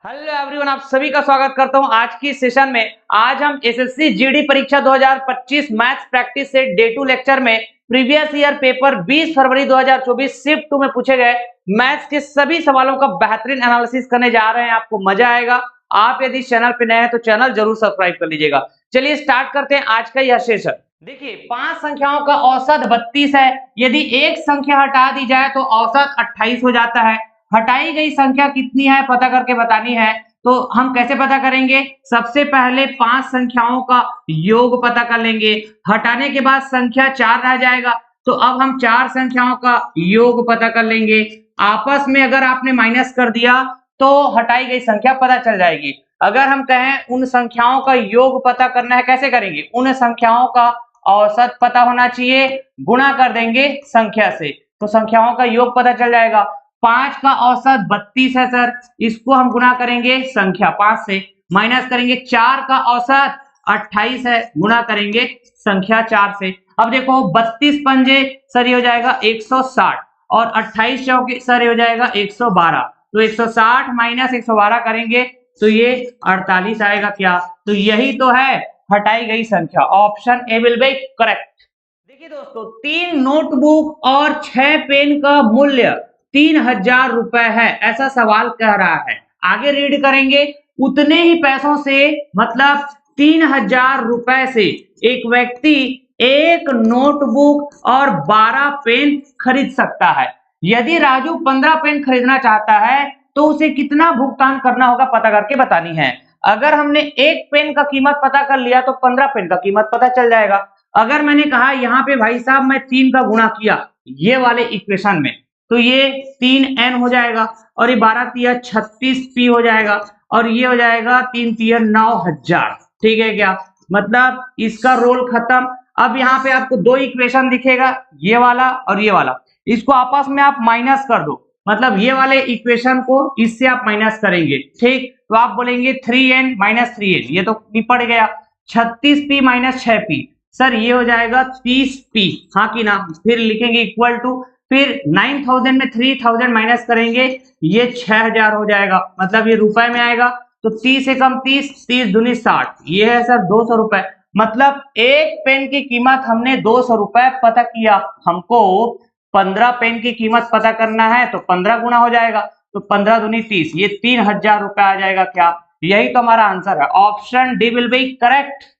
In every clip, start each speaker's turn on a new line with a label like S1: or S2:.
S1: Hello everyone, आप सभी का स्वागत करता हूं आज की सेशन में। आज हम एसएससी जीडी परीक्षा 2025 मैथ्स प्रैक्टिस से डे 2 लेक्चर में प्रीवियस ईयर पेपर 20 फरवरी 2024 शिफ्ट 2 में पूछे गए मैथ्स के सभी सवालों का बेहतरीन एनालिसिस करने जा रहे हैं। आपको मजा आएगा। आप यदि चैनल पे नए हैं तो चैनल जरूर सब्सक्राइब कर लीजिएगा। चलिए स्टार्ट करते हैं आज का यह सेशन। देखिए, 5 संख्याओं का औसत 32 है। यदि एक संख्या हटा दी जाए तो औसत 28 हो जाता है। हटाई गई संख्या कितनी है पता करके बतानी है। तो हम कैसे पता करेंगे? सबसे पहले 5 संख्याओं का योग पता कर लेंगे। हटाने के बाद संख्या 4 रह जाएगा, तो अब हम 4 संख्याओं का योग पता कर लेंगे। आपस में अगर आपने माइनस कर दिया तो हटाई गई संख्या पता चल जाएगी। अगर हम कहें उन संख्याओं का योग पता करना है, कैसे करेंगे? उन संख्याओं का औसत पता होना चाहिए, गुणा कर देंगे संख्या से तो संख्याओं का योग पता चल जाएगा। 5 का औसत 32 है सर, इसको हम गुणा करेंगे संख्या 5 से, माइनस करेंगे 4 का औसत 28 है, गुणा करेंगे संख्या 4 से। अब देखो 32 पंजे सर ये हो जाएगा 160 और 28 चौके सर ये हो जाएगा 112, तो 160 माइनस 112 करेंगे तो ये 48 आएगा। क्या? तो यही तो है हटाई गई संख्या। Option A will be correct. देखिए दोस्तों, 3 नोटबुक और 6 पेन का मूल्य 3000 रुपए है, ऐसा सवाल कह रहा है। आगे रीड करेंगे। उतने ही पैसों से मतलब 3000 रुपए से एक व्यक्ति एक नोटबुक और 12 पेन खरीद सकता है। यदि राजू 15 पेन खरीदना चाहता है तो उसे कितना भुगतान करना होगा पता करके बतानी है। अगर हमने एक पेन का कीमत पता कर लिया तो 15 पेन का कीमत पता चल जाएगा। अगर मैंने कहा यहाँ पे भाई साहब मैं 3 का गुणा किया ये वाले इक्वेशन में, तो ये 3n हो जाएगा और ये 12 तिया 36 p हो जाएगा और ये हो जाएगा 3 तिया 9000। ठीक है क्या? मतलब इसका रोल खत्म। अब यहाँ पे आपको दो इक्वेशन दिखेगा, ये वाला और ये वाला। इसको आपस में आप माइनस कर दो, मतलब ये वाले इक्वेशन को इससे आप माइनस करेंगे। ठीक, तो आप बोलेंगे 3n माइनस 3n, ये तो निपट गया। 36p माइनस 6p सर ये हो जाएगा 30p, हाँ कि ना? फिर लिखेंगे इक्वल टू, फिर 9000 में 3000 माइनस करेंगे, ये 6000 हो जाएगा, मतलब ये रुपए में आएगा। तो 30 एकम 30, 30 दूनी 60, ये है सर 200 रुपए। मतलब एक पेन की कीमत हमने 200 रुपए पता किया। हमको 15 पेन की कीमत पता करना है तो 15 गुना हो जाएगा, तो 15 दूनी 30, ये 3000 रुपए आ जाएगा। क्या? यही तो हमारा आंसर है। Option D will be correct.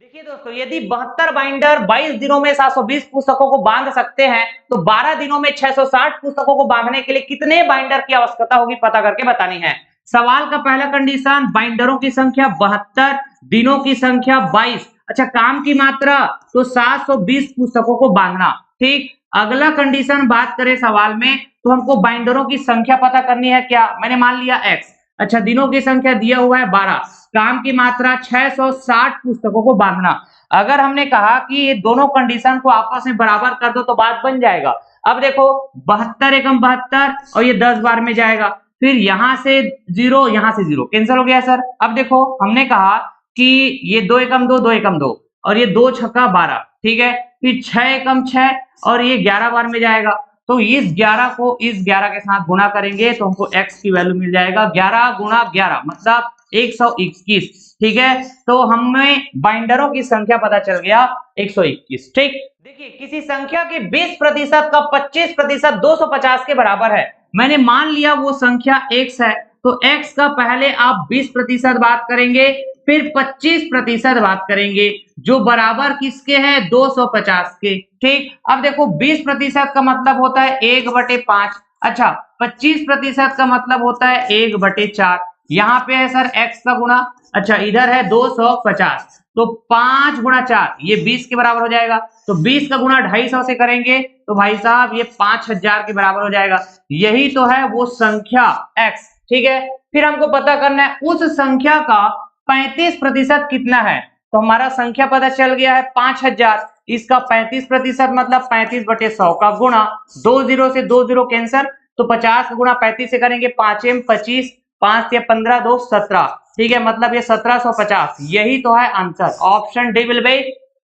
S1: देखिए दोस्तों, यदि 72 बाइंडर 22 दिनों में 720 पुस्तकों को बांध सकते हैं तो 12 दिनों में 660 पुस्तकों को बांधने के लिए कितने बाइंडर की आवश्यकता होगी पता करके बतानी है। सवाल का पहला कंडीशन, बाइंडरों की संख्या 72, दिनों की संख्या 22, अच्छा काम की मात्रा तो 720 पुस्तकों को बांधना। ठीक, अगला कंडीशन बात करें सवाल में तो हमको बाइंडरों की संख्या पता करनी है। क्या? मैंने मान लिया x, अच्छा दिनों की संख्या दिया हुआ है 12, काम की मात्रा 660 पुस्तकों को बांधना। अगर हमने कहा कि ये दोनों कंडीशन को आपस में बराबर कर दो तो बात बन जाएगा। अब देखो 72 एकम 72 और ये 10 बार में जाएगा, फिर यहां से 0 यहां से 0 कैंसिल हो गया सर। अब देखो हमने कहा कि ये 2 एकम 2 2 एकम 2 और ये 2 छक्का 12, ठीक है, फिर 6 एकम 6 और ये 11 बार में जाएगा, तो इस 11 को इस 11 के साथ गुणा करेंगे तो हमको x की वैल्यू मिल जाएगा 11 गुणा 11 मतलब 121। ठीक है, तो हमें बाइंडरों की संख्या पता चल गया 121। ठीक, देखिए किसी संख्या के 20% का 25% 250 के बराबर है। मैंने मान लिया वो संख्या x है, तो x का पहले आप 20% बात करेंगे, फिर 25% बात करेंगे, जो बराबर किसके हैं? 250 के। ठीक, अब देखो 20% का मतलब होता है 1/5, अच्छा 25% का मतलब होता है 1/4। यहाँ पे है सर x का गुणा, अच्छा इधर है 250, तो 5 गुणा 4 ये 20 के बराबर हो जाएगा। तो 20 का गुणा 250 से करेंगे तो भाई साहब ये 5000 के बराबर हो जाएगा। यही तो है वो संख्या x। ठीक है, फिर हमको पता करना है उस संख्या का 35% कितना है। तो हमारा संख्या पता चल गया है 5000, इसका 35% मतलब 35/100 का गुणा, 2 0 से 2 0 कैंसर, तो 50 का गुणा 35 से करेंगे, 5 एम 25, 5 या 15 2 17। ठीक है, मतलब ये 1750। यही तो है answer. Option D will be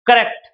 S1: correct.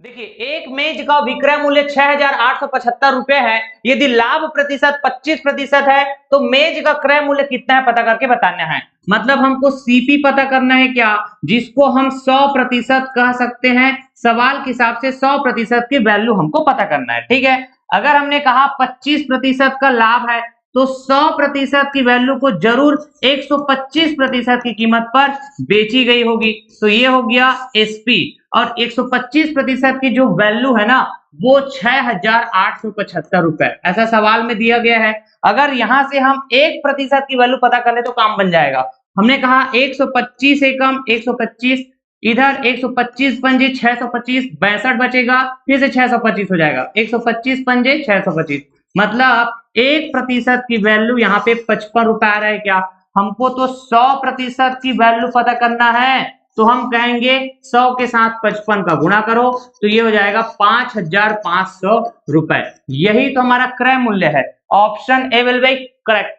S1: देखिए, एक मेज का विक्रय मूल्य 6,875 रुपए है। यदि लाभ प्रतिशत 25% है तो मेज का क्रय मूल्य कितना है पता करके बताना है। मतलब हमको सीपी पता करना है क्या, जिसको हम 100% कह सकते हैं। सवाल के हिसाब से 100% की वैल्यू हमको पता करना है, ठीक है। अगर हमने कहा 25% का लाभ है तो 100% की वैल्यू को जरूर 125% की कीमत पर बेची गई होगी। तो ये हो गया एसपी, और 125% की जो वैल्यू है ना वो 6,875 रुपए ऐसा सवाल में दिया गया है। अगर यहां से हम 1% की वैल्यू पता कर ले तो काम बन जाएगा। हमने कहा 125 एकम 125, इधर 125 पंजे 625, 62 बचेगा, फिर से 625 हो जाएगा, 125 पंजे 625, मतलब 1% की वैल्यू यहाँ पे 55 रुपए आ रहा है क्या। हमको तो 100% की वैल्यू पता करना है, तो हम कहेंगे 100 के साथ 55 का गुणा करो तो ये हो जाएगा 5,500 रुपए। यही तो हमारा क्रय मूल्य है। Option A will be correct.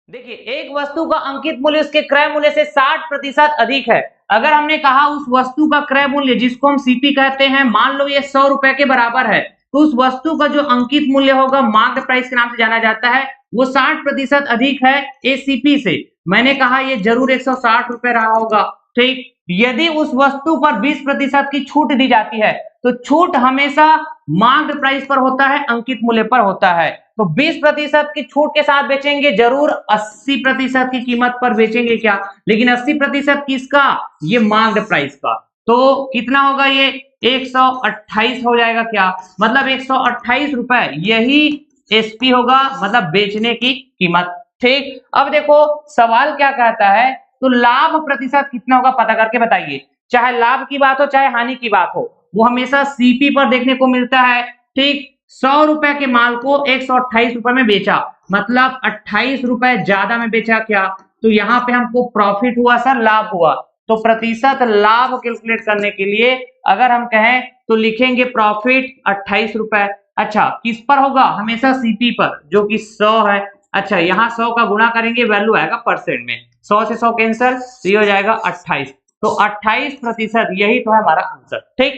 S1: देखिए, एक वस्तु का अंकित मूल्य उसके क्रय मूल्य से 60% अधिक है। अगर हमने कहा उस वस्तु का क्रय मूल्य जिसको हम सीपी कहते हैं, मान लो ये 100 रुपए के बराबर है, तो उस वस्तु का जो अंकित मूल्य होगा, मार्क्ड प्राइस के नाम से जाना जाता है, वो 60% अधिक है एसीपी से। मैंने कहा ये जरूर 160 रुपए रहा होगा, ठीक। यदि उस वस्तु पर 20% की छूट दी जाती है तो छूट हमेशा मार्क्ड प्राइस पर होता है, अंकित मूल्य पर होता है। तो 20% की छूट के साथ बेचेंगे जरूर, 80% की कीमत पर बेचेंगे क्या, लेकिन 80% किसका, ये मार्क्ड प्राइस का। तो कितना होगा ये 128 हो जाएगा क्या, मतलब 128 रुपए यही एसपी होगा, मतलब बेचने की कीमत, ठीक। अब देखो सवाल क्या कहता है, तो लाभ प्रतिशत कितना होगा पता करके बताइए। चाहे लाभ की बात हो चाहे हानि की बात हो, वो हमेशा सीपी पर देखने को मिलता है, ठीक। 100 रुपए के माल को 128 रुपए में बेचा, मतलब 28 रुपए ज्यादा में बेचा क्या, तो यहाँ पे हमको प्रॉफिट हुआ सर, लाभ हुआ। तो प्रतिशत लाभ कैलकुलेट करने के लिए अगर हम कहें तो लिखेंगे प्रॉफिट 28 रुपए। अच्छा, किस पर होगा, हमेशा सीपी पर, जो कि 100 है। अच्छा, यहाँ 100 का गुणा करेंगे, वैल्यू आएगा परसेंट में, 100 से 100 कैंसर, तो ये हो जाएगा 28। तो 28%, यही तो है हमारा आंसर, ठीक।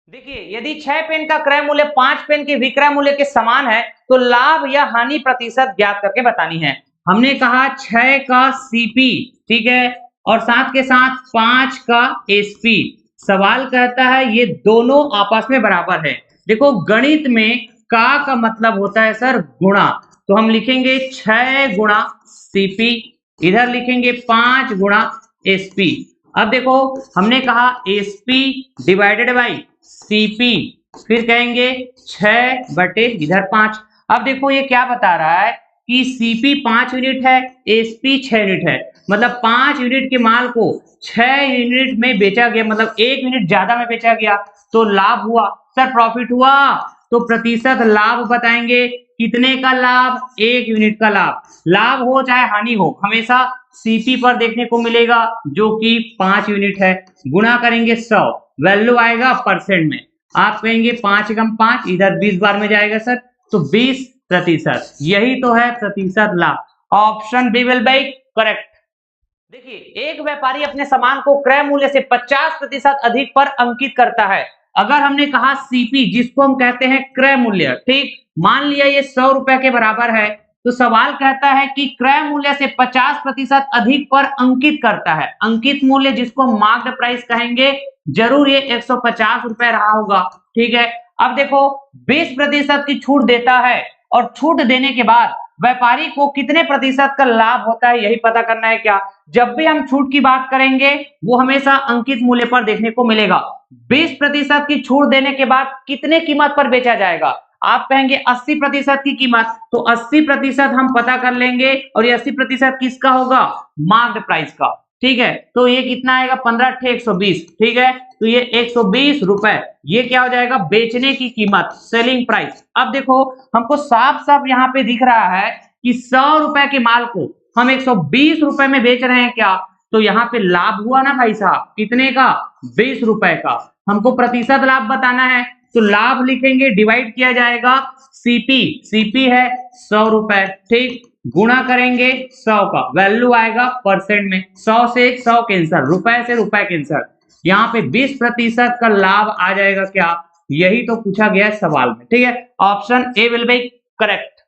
S1: देखिए, यदि 6 पेन का क्रय मूल्य 5 पेन के विक्रय मूल्य के समान है तो लाभ या हानि प्रतिशत ज्ञात करके बतानी है। हमने कहा 6 का सीपी, ठीक है, और साथ के साथ 5 का एसपी। सवाल कहता है ये दोनों आपस में बराबर है। देखो गणित में का मतलब होता है सर गुणा, तो हम लिखेंगे 6 गुणा सीपी, इधर लिखेंगे 5 गुणा एसपी। अब देखो हमने कहा एसपी डिवाइडेड बाई सीपी, फिर कहेंगे 6 बटे इधर 5। अब देखो ये क्या बता रहा है कि सीपी 5 यूनिट है, एसपी 6 यूनिट है, मतलब 5 यूनिट के माल को 6 यूनिट में बेचा गया, मतलब 1 यूनिट ज्यादा में बेचा गया, तो लाभ हुआ सर, प्रॉफिट हुआ। तो प्रतिशत लाभ बताएंगे, कितने का लाभ, 1 यूनिट का लाभ। लाभ हो चाहे हानि हो, हमेशा सीपी पर देखने को मिलेगा जो कि 5 यूनिट है। गुणा करेंगे 100, वैल्यू आएगा परसेंट में। आप कहेंगे 5 एकम 5, इधर 20 बार में जाएगा सर, तो 20%, यही तो है प्रतिशत लाभ। Option B will be correct. देखिए, एक व्यापारी अपने सामान को क्रय मूल्य से 50% अधिक पर अंकित करता है। अगर हमने कहा सीपी, जिसको हम कहते हैं क्रय मूल्य, ठीक, मान लिया ये 100 रुपए के बराबर है, तो सवाल कहता है कि क्रय मूल्य से 50% अधिक पर अंकित करता है। अंकित मूल्य जिसको मार्क्ड प्राइस कहेंगे, जरूर ये 150 रुपए रहा होगा, ठीक है। अब देखो 20% की छूट देता है, और छूट देने के बाद व्यापारी को कितने प्रतिशत का लाभ होता है, यही पता करना है क्या। जब भी हम छूट की बात करेंगे वो हमेशा अंकित मूल्य पर देखने को मिलेगा। 20% की छूट देने के बाद कितने कीमत पर बेचा जाएगा, आप कहेंगे 80% की कीमत, तो 80% हम पता कर लेंगे, और ये 80% किसका होगा, मार्क्ड प्राइस का, ठीक है। तो ये कितना आएगा, 15 × 120, ठीक है, तो ये 120 रुपए, ये क्या हो जाएगा, बेचने की कीमत, सेलिंग प्राइस। अब देखो हमको साफ साफ यहाँ पे दिख रहा है कि 100 रुपए के माल को हम 120 रुपए में बेच रहे हैं क्या, तो यहाँ पे लाभ हुआ ना भाई साहब, कितने का, 20 रुपए का। हमको प्रतिशत लाभ बताना है, तो लाभ लिखेंगे, डिवाइड किया जाएगा सीपी, सीपी है 100 रुपए, ठीक, गुणा करेंगे 100 का, वैल्यू आएगा परसेंट में, 100 से 100 कैंसर, रुपए से रुपए कैंसर, यहाँ पे 20% का लाभ आ जाएगा क्या, यही तो पूछा गया है सवाल में। ठीक है, option A will be correct.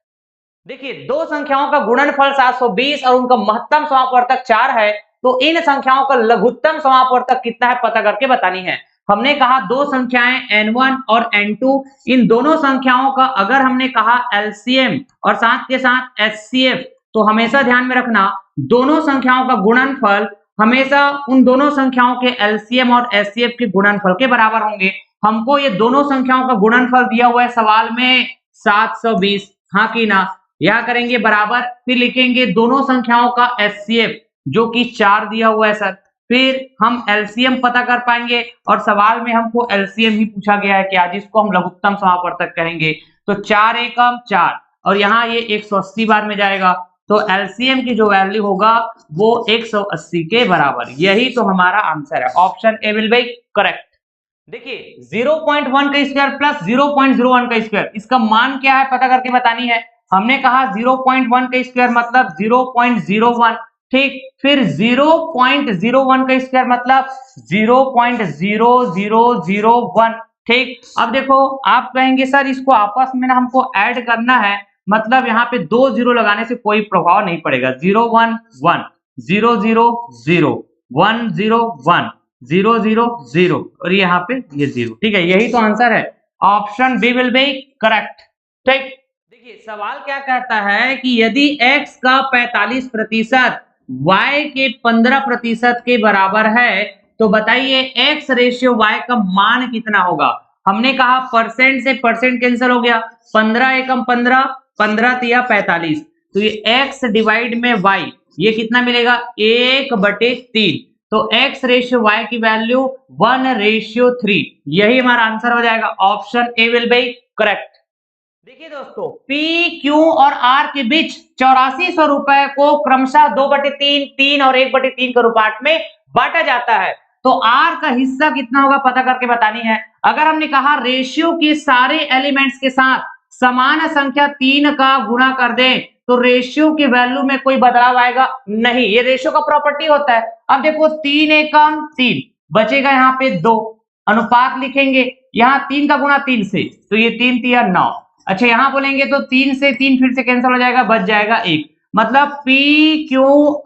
S1: देखिए, दो संख्याओं का गुणनफल 720 और उनका महत्तम समापवर्तक 4 है, तो इन संख्याओं का लघुत्तम समापवर्तक कितना है पता करके बतानी है। हमने कहा दो संख्याएं n1 और n2, इन दोनों संख्याओं का अगर हमने कहा एलसीएम और साथ के साथ एचसीएफ, तो हमेशा ध्यान में रखना दोनों संख्याओं का गुणनफल हमेशा उन दोनों संख्याओं के एलसीएम और एचसीएफ के गुणनफल के बराबर होंगे। हमको ये दोनों संख्याओं का गुणनफल दिया हुआ है सवाल में 720, हाँ कि ना, यह करेंगे बराबर, फिर लिखेंगे दोनों संख्याओं का एचसीएफ जो कि 4 दिया हुआ है सर, फिर हम एलसीएम पता कर पाएंगे और सवाल में हमको एलसीएम ही पूछा गया है क्या, जिसको हम लघुत्तम समापवर्तक कहेंगे। तो 4 एकम 4 और यहाँ ये 180 बार में जाएगा, तो एलसीएम की जो वैल्यू होगा वो 180 के बराबर, यही तो हमारा आंसर है। Option A will be correct. देखिए 0.1 का स्क्वायर प्लस 0.01 का स्क्वायर, इसका मान क्या है पता करके बतानी है। हमने कहा 0.1 का स्क्वायर मतलब 0.01, ठीक, फिर 0.01 का स्क्वायर मतलब 0.0001, ठीक। अब देखो आप कहेंगे सर इसको आपस में ना हमको ऐड करना है, मतलब यहाँ पे 2 जीरो लगाने से कोई प्रभाव नहीं पड़ेगा। 011 000 101 000 और यहाँ पे ये 0, ठीक है, यही तो आंसर है। Option B will be correct. ठीक, देखिए सवाल क्या कहता है कि यदि x का 45% y के 15% के बराबर है, तो बताइए x रेशियो y का मान कितना होगा। हमने कहा परसेंट से परसेंट कैंसिल हो गया, 15 एकम 15, 15 तिया 45, तो ये x डिवाइड में y, ये कितना मिलेगा 1/3, तो x रेशियो y की वैल्यू 1:3, यही हमारा आंसर हो जाएगा। Option A will be correct. देखिए दोस्तों, P, Q और R के बीच 8400 रुपए को क्रमशः 2/3, 3 और 1/3 के अनुपात में बांटा जाता है, तो R का हिस्सा कितना होगा पता करके बतानी है। अगर हमने कहा रेशियो के सारे एलिमेंट्स के साथ समान संख्या 3 का गुणा कर दें, तो रेशियो की वैल्यू में कोई बदलाव आएगा नहीं, ये रेशियो का प्रॉपर्टी होता है। अब देखो 3 एकम 3 बचेगा, यहाँ पे 2, अनुपात लिखेंगे, यहाँ 3 का गुणा 3 से, तो ये 3 तिया 9। अच्छा यहाँ बोलेंगे तो 3 से 3 फिर से कैंसिल हो जाएगा, बच जाएगा 1, मतलब P, Q,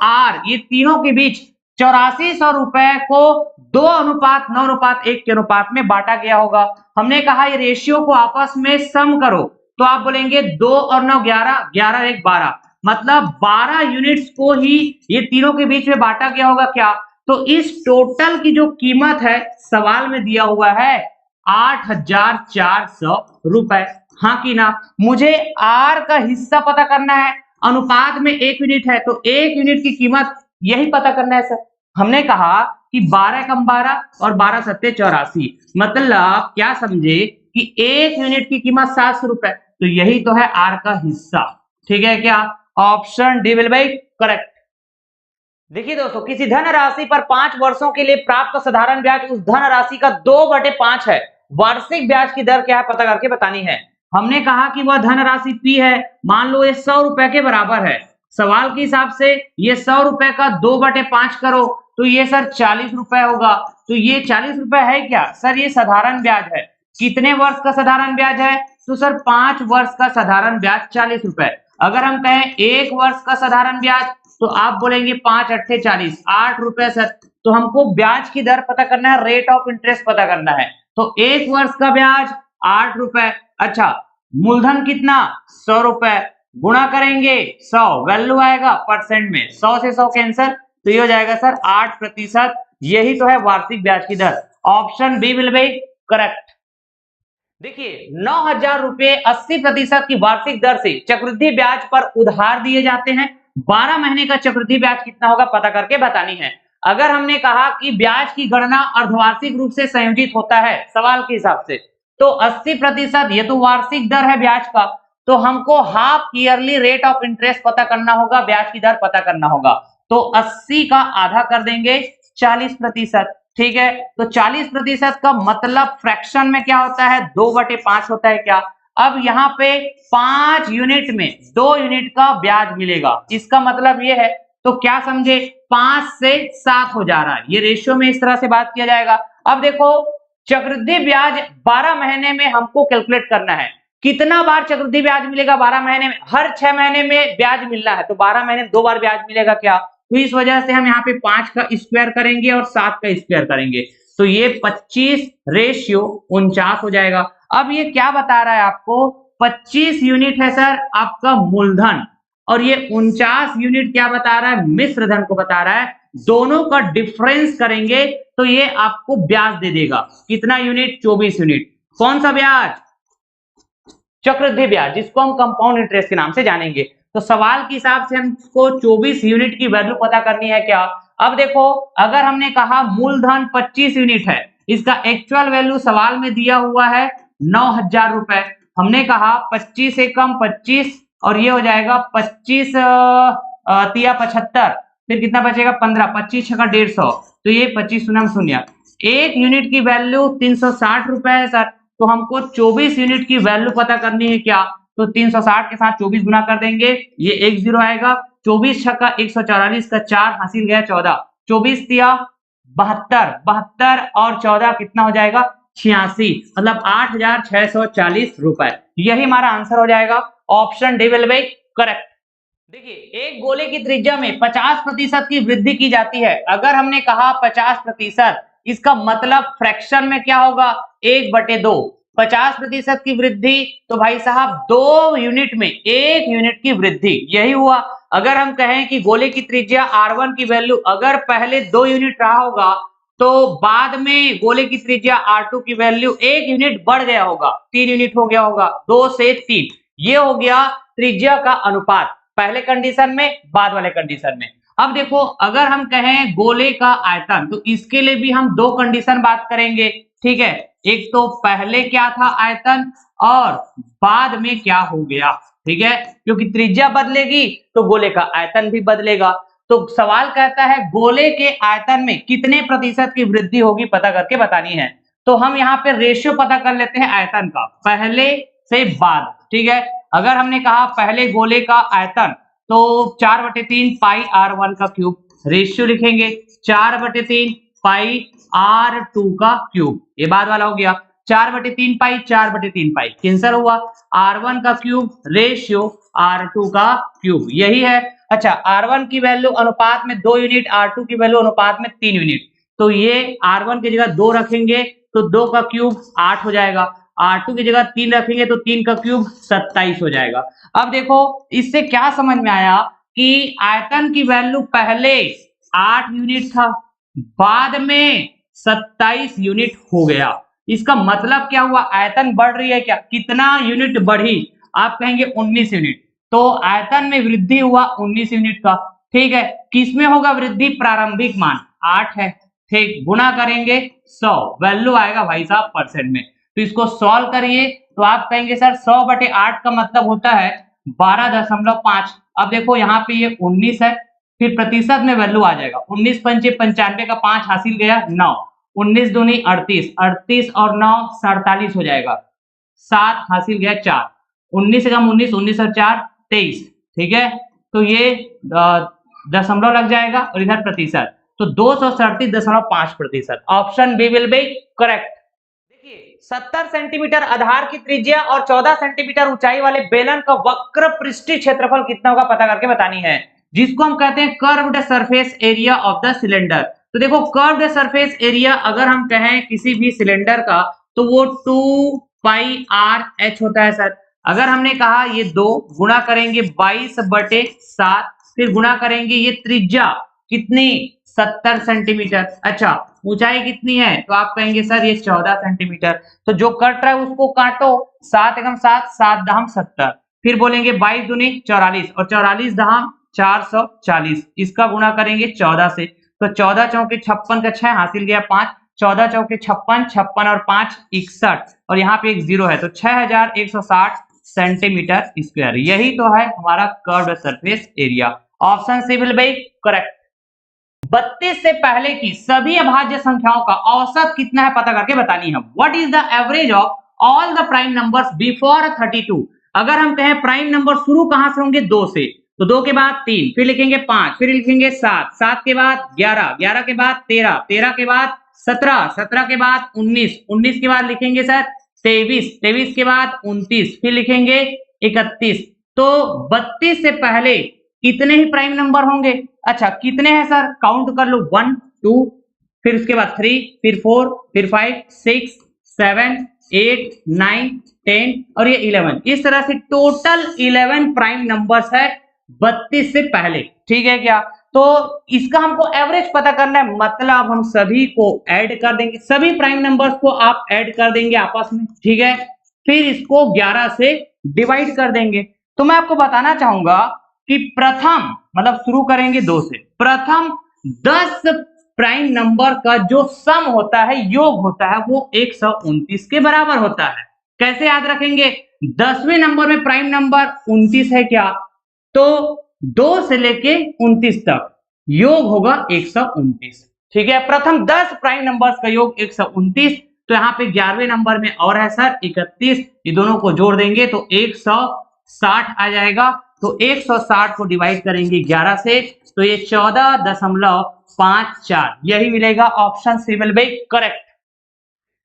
S1: R ये तीनों के बीच 8400 रुपए को 2:9:1 के अनुपात में बांटा गया होगा। हमने कहा ये रेशियो को आपस में सम करो, तो आप बोलेंगे 2 और 9 11, 11 1 12, मतलब 12 यूनिट्स को ही ये तीनों के बीच में बांटा गया होगा क्या। तो इस टोटल की जो कीमत है सवाल में दिया हुआ है 8400 रुपए, हाँ कि ना। मुझे R का हिस्सा पता करना है, अनुपात में 1 यूनिट है, तो 1 यूनिट की कीमत यही पता करना है सर। हमने कहा कि 12 कम 12 और 12 सत्ते 84, मतलब क्या समझे कि 1 यूनिट की कीमत 700 रुपए, तो यही तो है R का हिस्सा, ठीक है क्या। Option D will be correct. देखिए दोस्तों, किसी धन राशि पर 5 वर्षों के लिए प्राप्त साधारण ब्याज उस धन राशि का 2/5 है, वार्षिक ब्याज की दर क्या है पता करके बतानी है। हमने कहा कि वह धन राशि P है, मान लो ये 100 रुपए के बराबर है। सवाल के हिसाब से ये 100 रुपए का 2/5 करो, तो ये सर 40 रुपए होगा। तो ये 40 रुपए है क्या सर, ये साधारण ब्याज है। कितने वर्ष का साधारण ब्याज है, तो सर 5 वर्ष का साधारण ब्याज 40 रुपए। अगर हम कहें 1 वर्ष का साधारण ब्याज, तो आप बोलेंगे 5 8 40, 8 रुपए सर। तो हमको ब्याज की दर पता करना है, रेट ऑफ इंटरेस्ट पता करना है, तो 1 वर्ष का ब्याज 8 रुपए। अच्छा, मूलधन कितना 100 रुपए, गुणा करेंगे 100, वैल्यू आएगा परसेंट में, 100 से 100 कैंसर, तो ये हो जाएगा सर 8%, यही तो है वार्षिक ब्याज की दर। Option B will be correct. देखिए 9000 रुपए 80% की वार्षिक दर से चक्रवृद्धि ब्याज पर उधार दिए जाते हैं, 12 महीने का चक्रवृद्धि ब्याज कितना होगा पता करके बतानी है। अगर हमने कहा कि ब्याज की गणना अर्धवार्षिक रूप से संयोजित होता है सवाल के हिसाब से, तो 80% ये तो वार्षिक दर है ब्याज का, तो हमको half yearly rate of interest पता करना होगा, ब्याज की दर पता करना होगा। तो 80 का आधा कर देंगे 40%, ठीक है। तो 40% का मतलब फ्रैक्शन में क्या होता है, 2/5 होता है क्या। अब यहाँ पे 5 यूनिट में 2 यूनिट का ब्याज मिलेगा, इसका मतलब ये है तो क्या समझे 5 से 7 हो जा रहा है, ये रेशियो में इस तरह से बात किया जाएगा। अब देखो चक्रवृद्धि ब्याज 12 महीने में हमको कैलकुलेट करना है, कितना बार चक्रवृद्धि ब्याज मिलेगा 12 महीने में, हर 6 महीने में ब्याज मिलना है, तो 12 महीने में 2 बार ब्याज मिलेगा क्या, तो इस वजह से हम यहाँ पे 5 का स्क्वायर करेंगे और 7 का स्क्वायर करेंगे, तो ये 25 रेशियो 49 हो जाएगा। अब ये क्या बता रहा है आपको, 25 यूनिट है सर आपका मूलधन, और ये 49 यूनिट क्या बता रहा है, मिश्र धन को बता रहा है। दोनों का डिफरेंस करेंगे तो ये आपको ब्याज दे देगा, कितना यूनिट, 24 यूनिट। कौन सा ब्याज, चक्रवृद्धि ब्याज, जिसको हम कंपाउंड इंटरेस्ट के नाम से जानेंगे। तो सवाल के हिसाब से हमको 24 यूनिट की वैल्यू पता करनी है क्या। अब देखो अगर हमने कहा मूलधन 25 यूनिट है, इसका एक्चुअल वैल्यू सवाल में दिया हुआ है 9,000 रुपए, हमने कहा 25 से कम 25 और ये हो जाएगा 25 तिया 75, फिर कितना बचेगा 15, 25 का 150, तो ये 25 शून्य शून्य, एक यूनिट की वैल्यू 360 रुपए है सर। तो हमको 24 यूनिट की वैल्यू पता करनी है क्या, तो 360 के साथ 24 गुना कर देंगे, ये 1 0 आएगा, 24 छक्का 144 का 4 हासिल गया 14, 24 तिया 72, 72 और 14 कितना हो जाएगा 86, मतलब 8,640 रुपए, यही हमारा आंसर हो जाएगा। Option D will be correct. देखिए एक गोले की त्रिज्या में 50% की वृद्धि की जाती है, अगर हमने कहा 50%, इसका मतलब फ्रैक्शन में क्या होगा 1/2, 50% की वृद्धि, तो भाई साहब 2 यूनिट में 1 यूनिट की वृद्धि, यही हुआ। अगर हम कहें कि गोले की त्रिज्या R1 की वैल्यू अगर पहले 2 यूनिट रहा होगा, तो बाद में गोले की त्रिज्या R2 की वैल्यू 1 यूनिट बढ़ गया होगा, 3 यूनिट हो गया होगा, 2 से 3, ये हो गया त्रिज्या का अनुपात, पहले कंडीशन में बाद वाले कंडीशन में। अब देखो अगर हम कहें गोले का आयतन, तो इसके लिए भी हम 2 कंडीशन बात करेंगे, ठीक है, एक तो पहले क्या था आयतन और बाद में क्या हो गया, ठीक है, क्योंकि त्रिज्या बदलेगी तो गोले का आयतन भी बदलेगा। तो सवाल कहता है गोले के आयतन में कितने प्रतिशत की वृद्धि होगी पता करके बतानी है। तो हम यहाँ पे रेशियो पता कर लेते हैं आयतन का, पहले से बाद, ठीक है। अगर हमने कहा पहले गोले का आयतन, तो 4/3 पाई R1 का क्यूब, रेशियो लिखेंगे 4/3 पाई R2 का क्यूब, ये बाद वाला हो गया, 4/3 पाई 4/3 पाई कैंसिल हुआ, R1 का क्यूब रेशियो R2 का क्यूब, यही है। अच्छा R1 की वैल्यू अनुपात में 2 यूनिट, R2 की वैल्यू अनुपात में 3 यूनिट, तो ये R1 की जगह 2 रखेंगे तो 2 का क्यूब 8 हो जाएगा, R2 की जगह 3 रखेंगे तो 3 का क्यूब 27 हो जाएगा। अब देखो इससे क्या समझ में आया कि आयतन की वैल्यू पहले 8 यूनिट था, बाद में 27 यूनिट हो गया, इसका मतलब क्या हुआ, आयतन बढ़ रही है क्या, कितना यूनिट बढ़ी, आप कहेंगे 19 यूनिट, तो आयतन में वृद्धि हुआ 19 यूनिट का, ठीक है। किसमें होगा वृद्धि, प्रारंभिक मान 8 है, ठीक, गुना करेंगे 100, वैल्यू आएगा भाई साहब परसेंट में, तो इसको सॉल्व करिए तो आप कहेंगे सर 100/8 का मतलब होता है 12.5। अब देखो यहाँ पे ये 19 है, फिर प्रतिशत में वैल्यू आ जाएगा, 19 पंचे 95 का 5 हासिल गया 9, 19 दूनी 38, 38 और 9 47 हो जाएगा, 7 हासिल गया 4, 19 से कम 19, 19 और 4 23, ठीक है, तो ये दशमलव लग जाएगा और इधर प्रतिशत, तो 237.5%, option B will be correct. देखिए 70 सेंटीमीटर आधार की त्रिज्या और 14 सेंटीमीटर ऊंचाई वाले बेलन का वक्र पृष्ठीय क्षेत्रफल कितना होगा पता करके बतानी है, जिसको हम कहते हैं curved surface area of the cylinder. तो देखो कर्व्ड सरफेस एरिया अगर हम कहें किसी भी सिलेंडर का, तो वो 2 पाई आर एच होता है सर। अगर हमने कहा ये 2 गुणा करेंगे 22/7, फिर गुणा करेंगे ये त्रिज्या कितनी 70 सेंटीमीटर, अच्छा ऊंचाई कितनी है, तो आप कहेंगे सर ये 14 सेंटीमीटर, तो जो कट रहा है उसको काटो, 7 एकम 7, 7 दहम 70, फिर बोलेंगे 22 दूनी 44 और 44 दहम 440, इसका गुणा करेंगे 14 से, तो 14 चौके 56 का 6 हासिल गया 5, 14 चौके 56, 56 और 5 61, और यहाँ पे एक 0 है, तो 6160 सेंटीमीटर स्क्वायर, यही तो है हमारा curved surface area. Option C will be correct. 32 से पहले की सभी अभाज्य संख्याओं का औसत कितना है पता करके बतानी है। What is the average of all the prime numbers before 32। अगर हम कहें प्राइम नंबर शुरू कहां से होंगे 2 से, तो 2 के बाद 3, फिर लिखेंगे 5, फिर लिखेंगे 7, 7 के बाद 11, 11 के बाद 13, 13 के बाद 17, 17 के बाद 19, 19 के बाद लिखेंगे सर 23, 23 के बाद 29, फिर लिखेंगे 31। तो 32 से पहले कितने ही प्राइम नंबर होंगे? अच्छा कितने हैं सर? काउंट कर लो, 1 2, फिर उसके बाद 3, फिर 4, फिर 5 6 7 8 9 10 और ये 11। इस तरह से टोटल 11 प्राइम नंबर्स है 32 से पहले। ठीक है क्या? तो इसका हमको एवरेज पता करना है, मतलब हम सभी को ऐड कर देंगे, सभी प्राइम नंबर्स को आप ऐड कर देंगे आपस में। ठीक है, फिर इसको 11 से डिवाइड कर देंगे। तो मैं आपको बताना चाहूंगा कि प्रथम, मतलब शुरू करेंगे 2 से, प्रथम 10 प्राइम नंबर का जो सम होता है, योग होता है, वो 129 के बराबर होता है। कैसे याद रखेंगे? 10वें नंबर में प्राइम नंबर 29 है क्या, तो 2 से लेके 29 तक योग होगा 129। ठीक है, प्रथम 10 प्राइम नंबर्स का योग 129। तो यहाँ पे 11वें नंबर में और है सर 31, ये दोनों को जोड़ देंगे तो 160 आ जाएगा। तो 160 को डिवाइड करेंगे 11 से, तो ये 14.54, यही मिलेगा। Option C will be correct.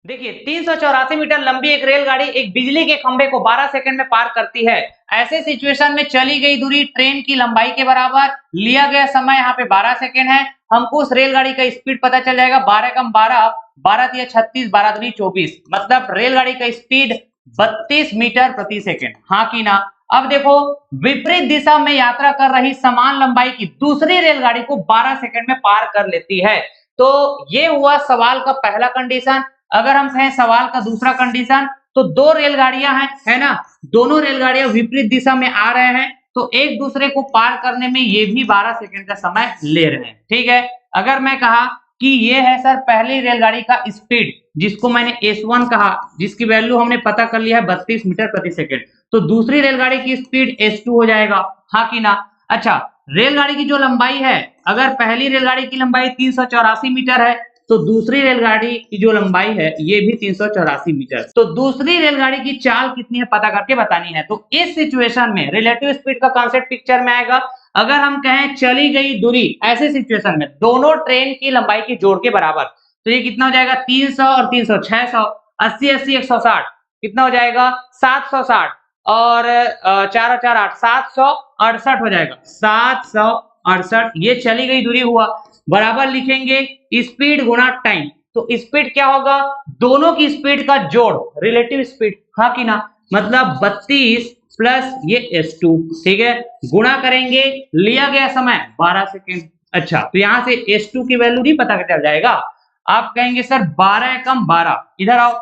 S1: देखिए 384 मीटर लंबी एक रेलगाड़ी एक बिजली के खंभे को 12 सेकंड में पार करती है। ऐसे सिचुएशन में चली गई दूरी ट्रेन की लंबाई के बराबर, लिया गया समय यहाँ पे 12 सेकंड है। हमको उस रेलगाड़ी का स्पीड पता चल जाएगा, 12 कम 12, 12 तिया 36, 12 दूनी 24, मतलब रेलगाड़ी का स्पीड 32 मीटर प्रति सेकंड। हाँ कि ना? अब देखो, विपरीत दिशा में यात्रा कर रही समान लंबाई की दूसरी रेलगाड़ी को 12 सेकंड में पार कर लेती है। तो ये हुआ सवाल का पहला कंडीशन। अगर हम कहें सवाल का दूसरा कंडीशन, तो 2 रेलगाड़ियां हैं, है ना, दोनों रेलगाड़ियां विपरीत दिशा में आ रहे हैं, तो एक दूसरे को पार करने में ये भी 12 सेकंड का समय ले रहे हैं। ठीक है, अगर मैं कहा कि ये है सर पहली रेलगाड़ी का स्पीड, जिसको मैंने S1 कहा, जिसकी वैल्यू हमने पता कर लिया है 32 मीटर प्रति सेकंड, तो दूसरी रेलगाड़ी की स्पीड S2 हो जाएगा। हाँ कि ना? अच्छा, रेलगाड़ी की जो लंबाई है, अगर पहली रेलगाड़ी की लंबाई 384 मीटर है, तो दूसरी रेलगाड़ी की जो लंबाई है ये भी 384 मीटर। तो दूसरी रेलगाड़ी की चाल कितनी है पता करके बतानी है। तो इस सिचुएशन में रिलेटिव स्पीड का कॉन्सेप्ट पिक्चर में आएगा। अगर हम कहें चली गई दूरी, ऐसे सिचुएशन में दोनों ट्रेन की लंबाई की जोड़ के बराबर, तो ये कितना हो जाएगा? 300 और 300 600, 80 80 160, कितना हो जाएगा? 760, और 4 और 4 8, 768 हो जाएगा, 768। ये चली गई दूरी हुआ, बराबर लिखेंगे स्पीड गुना टाइम। तो स्पीड क्या होगा? दोनों की स्पीड का जोड़, रिलेटिव स्पीड। हाँ कि ना? मतलब 32 प्लस ये S2। ठीक है, गुणा करेंगे, लिया गया समय 12 सेकेंड। अच्छा, तो यहां से S2 की वैल्यू नहीं पता चल जाएगा। आप कहेंगे सर 12 कम 12, इधर आओ,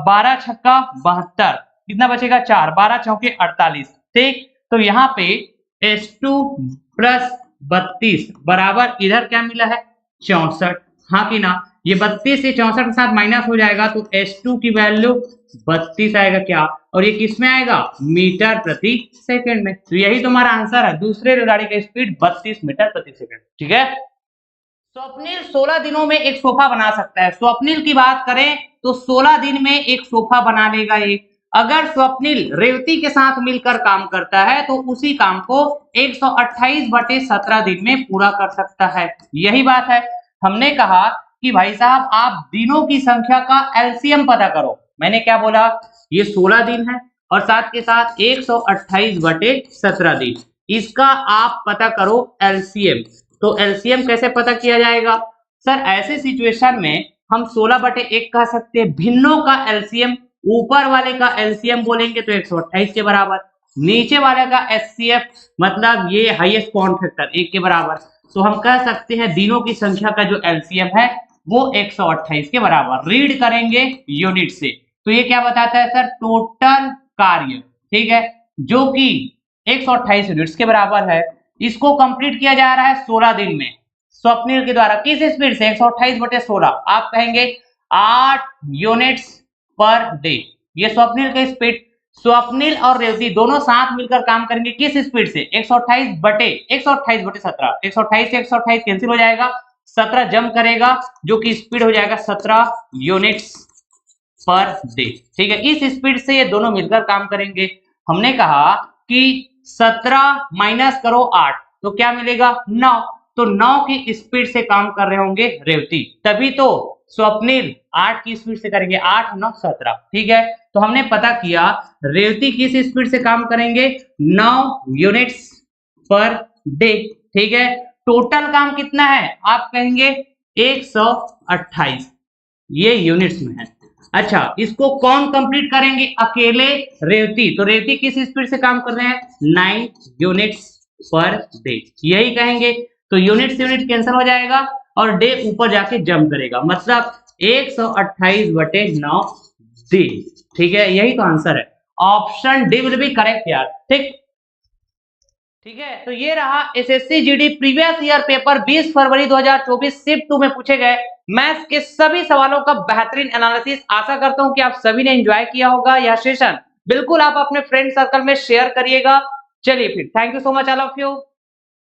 S1: 12 छक्का 72, कितना बचेगा? 4, 12 चौके 48। ठीक, तो यहाँ पे S2 प्लस 32 बराबर इधर क्या मिला है? 64। हाँ कि ना? ये 32 से 64 के साथ माइनस हो जाएगा, तो S2 की वैल्यू 32 आएगा क्या, और ये किस में आएगा? मीटर प्रति सेकंड में। तो यही तुम्हारा आंसर है, दूसरे रेलगाड़ी का स्पीड 32 मीटर प्रति सेकंड। ठीक है, स्वप्निल 16 दिनों में एक सोफा बना सकता है। स्वप्निल की बात करें तो 16 दिन में एक सोफा बना लेगा ये। अगर स्वप्निल रेवती के साथ मिलकर काम करता है तो उसी काम को 128/17 दिन में पूरा कर सकता है। यही बात है, हमने कहा कि भाई साहब आप दिनों की संख्या का एलसीएम पता करो। मैंने क्या बोला? ये 16 दिन है और साथ के साथ 128/17 दिन, इसका आप पता करो एलसीएम। तो एलसीएम कैसे पता किया जाएगा? सर ऐसे सिचुएशन में हम 16/1 कह सकते हैं। भिन्नों का एलसीएम, ऊपर वाले का एलसीएम बोलेंगे तो 128 के बराबर, नीचे वाले का एचसीएफ मतलब ये हाईएस्ट कॉमन फैक्टर 1 के बराबर। तो हम कह सकते हैं दिनों की संख्या का जो एलसीएम है वो 128 के बराबर। रीड करेंगे यूनिट से, तो ये क्या बताता है सर? टोटल कार्य, ठीक है, जो कि 128 यूनिट्स के बराबर है। इसको कंप्लीट किया जा रहा है 16 दिन में स्वप्निल के द्वारा। किस स्पीड से? 128/16। आप कहेंगे 8 यूनिट्स पर डे। ये स्वप्निल का स्पीड। स्वप्निल और रेवती दोनों साथ मिलकर काम करेंगे किस स्पीड से? 128/17। 128 से 128 कैंसिल हो जाएगा, 17 जम करेगा, जो कि स्पीड हो जाएगा 17 यूनिट्स पर डे। ठीक है, इस स्पीड से ये दोनों मिलकर काम करेंगे। हमने कहा कि 17 माइनस करो 8 तो क्या मिलेगा 9। तो 9 की स्पीड से काम कर रहे होंगे रेवती, तभी तो स्वप्निल 8 की स्पीड से करेंगे, 8 9 17। ठीक है, तो हमने पता किया रेवती किस स्पीड से काम करेंगे 9 यूनिट्स पर डे। ठीक है, टोटल काम कितना है आप कहेंगे 128, ये यूनिट्स में है। अच्छा, इसको कौन कंप्लीट करेंगे अकेले रेवती, तो रेवती किस स्पीड से काम कर रहे हैं 9 यूनिट्स पर डे, यही कहेंगे। तो यूनिट से यूनिट कैंसिल हो जाएगा और डे ऊपर जाके जंप करेगा, मतलब 128/9 डी। ठीक है, यही तो आंसर है, option D will be correct यार। ठीक ठीक है, तो ये रहा SSC GD previous year paper 20 फरवरी 2024 शिफ्ट 2 में पूछे गए मैथ्स के सभी सवालों का बेहतरीन एनालिसिस। आशा करता हूं कि आप सभी ने एंजॉय किया होगा यह सेशन। बिल्कुल आप अपने फ्रेंड सर्कल में शेयर करिएगा। चलिए फिर, thank you so much all of you.